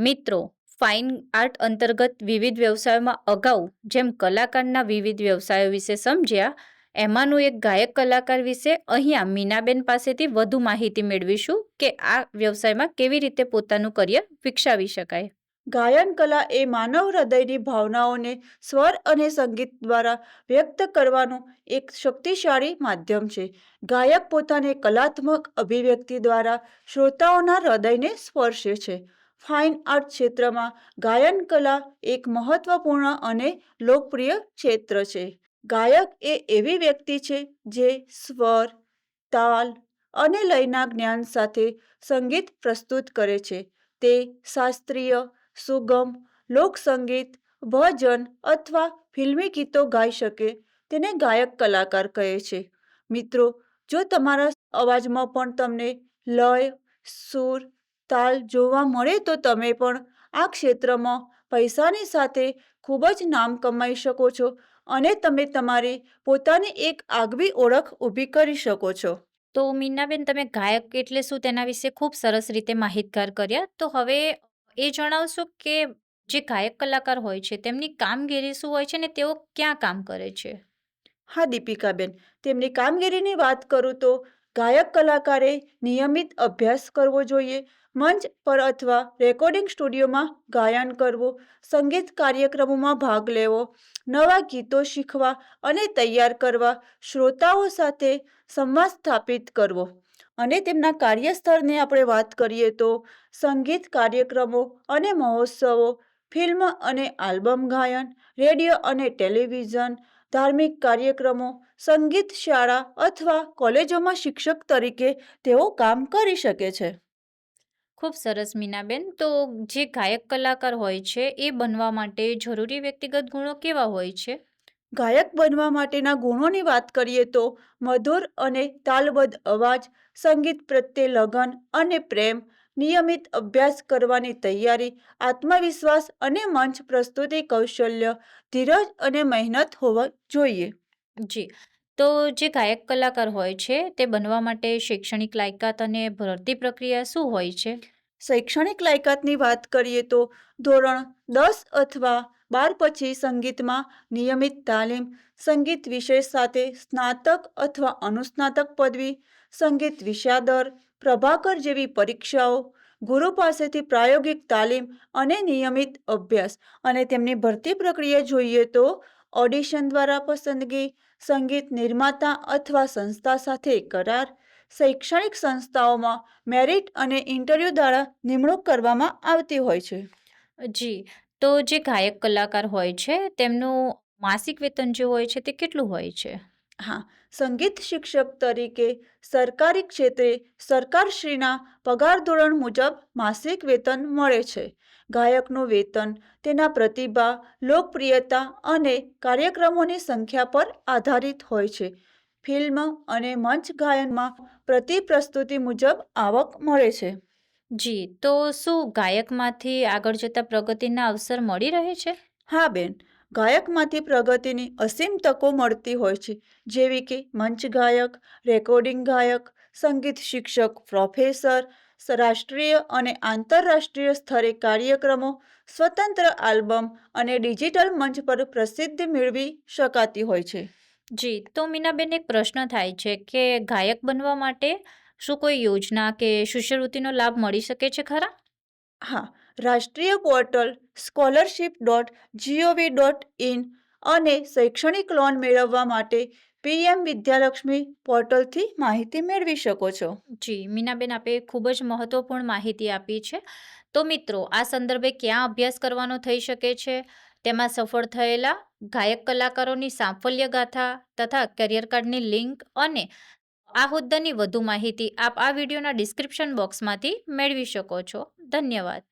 મિત્રો, fine art અંતર્ગત વિવિધ વ્યવસાયોમાં અગાઉ જેમ કલાકારના વિવિધ વ્યવસાયો વિશે સમજ્યા, એમાંનું એક ગાયક કલાકાર વિશે અહીંયા મીનાબેન પાસેથી વધુ માહિતી મેળવીશું કે આ વ્યવસાયમાં કેવી રીતે પોતાનું કરિયર વિકસાવી શકાય. ગાયન કલા એ માનવ હૃદયની ભાવનાઓને સ્વર અને સંગીત દ્વારા વ્યક્ત કરવાનું એક શક્તિશાળી માધ્યમ છે. ગાયક પોતાની કલાત્મક અભિવ્યક્તિ દ્વારા શ્રોતાઓના હૃદયને સ્પર્શે છે. ફાઇન આર્ટ ક્ષેત્રમાં ગાયન કલા એક મહત્વપૂર્ણ અને લોકપ્રિય ક્ષેત્ર છે. ગાયક એ એવી વ્યક્તિ છે જે સ્વર, તાલ અને લયના જ્ઞાન સાથે સંગીત પ્રસ્તુત કરે છે. તે શાસ્ત્રીય, સુગમ, લોકસંગીત, ભજન અથવા ફિલ્મી ગીતો ગાઈ શકે તેને ગાયક કલાકાર કહે છે. મિત્રો, જો તમારા અવાજમાં પણ તમને લય, સૂર, તાલ જોવા મળે તો તમે પણ આ ક્ષેત્રમાં પૈસાની સાથે ખૂબ જ નામ કમાઈ શકો છો અને તમે તમારી પોતાની એક આગવી ઓળખ ઊભી કરી શકો છો. તો મીનાબેન, તમે ગાયક એટલે શું તેના વિશે ખૂબ સરસ રીતે માહિતગાર કર્યા. તો હવે એ જણાવશો કે જે ગાયક કલાકાર હોય છે તેમની કામગીરી શું હોય છે ને તેઓ ક્યાં કામ કરે છે? હા દીપિકાબેન, તેમની કામગીરીની વાત કરું તો ગાયક કલાકારે નિયમિત અભ્યાસ કરવો જોઈએ. મંચ પર અથવા રેકોર્ડિંગ સ્ટુડિયોમાં ગાયન કરવું, સંગીત કાર્યક્રમોમાં ભાગ લેવો, નવા ગીતો શીખવા અને તૈયાર કરવા, શ્રોતાઓ સાથે સંવાદ સ્થાપિત કરવો. અને તેમના કાર્યસ્થળની આપણે વાત કરીએ તો સંગીત કાર્યક્રમો અને મહોત્સવો, ફિલ્મ અને આલ્બમ ગાયન, રેડિયો અને ટેલિવિઝન, ધાર્મિક કાર્યક્રમો, સંગીત શાળા અથવા કોલેજોમાં શિક્ષક તરીકે તેઓ કામ કરી શકે છે. ખૂબ સરસ મીનાબેન. તો જે ગાયક કલાકાર હોય છે એ બનવા માટે જરૂરી વ્યક્તિગત ગુણો કેવા હોય છે? ગાયક બનવા માટેના ગુણોની વાત કરીએ તો મધુર અને તાલબદ્ધ અવાજ, સંગીત પ્રત્યે લગન અને પ્રેમ, નિયમિત અભ્યાસ કરવાની તૈયારી, આત્મવિશ્વાસ અને મંચ પ્રસ્તુતિ કૌશલ્ય, ધીરજ અને મહેનત હોવા જોઈએ. જી. તો જે ગાયક કલાકાર હોય છે તે બનવા માટે શૈક્ષણિક લાયકાત અને ભરતી પ્રક્રિયા શું હોય છે? શૈક્ષણિક લાયકાતની વાત કરીએ તો ધોરણ 10 અથવા 12 પછી સંગીતમાં નિયમિત તાલીમ, સંગીત વિષય સાથે સ્નાતક અથવા અનુસ્નાતક પદવી, સંગીત વિષયાદર, પ્રભાકર જેવી પરીક્ષાઓ, ગુરુ પાસેથી પ્રાયોગિક તાલીમ અને નિયમિત અભ્યાસ. અને તેમની ભરતી પ્રક્રિયા જોઈએ તો ઓડિશન દ્વારા પસંદગી, સંગીત નિર્માતા અથવા સંસ્થા સાથે કરાર, શૈક્ષણિક સંસ્થાઓમાં મેરિટ અને ઇન્ટરવ્યૂ દ્વારા નિમણૂક કરવામાં આવતી હોય છે. જી. તો જે ગાયક કલાકાર હોય છે તેમનું માસિક વેતન જે હોય છે તે કેટલું હોય છે? હા, સંગીત શિક્ષક તરીકે સરકારી ક્ષેત્રે સરકારશ્રીના પગાર ધોરણ મુજબ માસિક વેતન મળે છે. ગાયકનું વેતન તેના પ્રતિભા, લોકપ્રિયતા અને કાર્યક્રમોની સંખ્યા પર આધારિત હોય છે. ફિલ્મ અને મંચ ગાયનમાં પ્રતિ પ્રસ્તુતિ મુજબ આવક મળે છે. જી. તો શું ગાયકમાંથી આગળ જતા પ્રગતિના અવસર મળી રહે છે? હા બેન, ગાયકમાંથી પ્રગતિની અસીમ તકો મળતી હોય છે, જેવી કે મંચ ગાયક, રેકોર્ડિંગ ગાયક, સંગીત શિક્ષક, પ્રોફેસર, રાષ્ટ્રીય અને આંતરરાષ્ટ્રીય સ્તરે કાર્યક્રમો, સ્વતંત્ર આલ્બમ અને ડિજિટલ મંચ પર પ્રસિદ્ધિ મેળવી શકાતી હોય છે. જી. તો મીનાબેન, એક પ્રશ્ન થાય છે કે ગાયક બનવા માટે શું કોઈ યોજના કે શિષ્યવૃત્તિનો લાભ મળી શકે છે ખરા? હા, રાષ્ટ્રીય પોર્ટલ scholarship.gov.in અને શૈક્ષણિક લોન મેળવવા માટે PM વિદ્યાલક્ષ્મી પોર્ટલથી માહિતી મેળવી શકો છો. જી. મીનાબેન, આપે ખૂબ જ મહત્વપૂર્ણ માહિતી આપી છે. તો મિત્રો, આ સંદર્ભે ક્યાં અભ્યાસ કરવાનો થઈ શકે છે? તેમાં સફળ થયેલા ગાયક કલાકારોની સાફલ્ય ગાથા તથા કરિયર કાર્ડની લિંક અને આ હોદ્દાની વધુ માહિતી આપ આ વિડીયોના ડિસ્ક્રિપ્શન બોક્સમાંથી મેળવી શકો છો. ધન્યવાદ.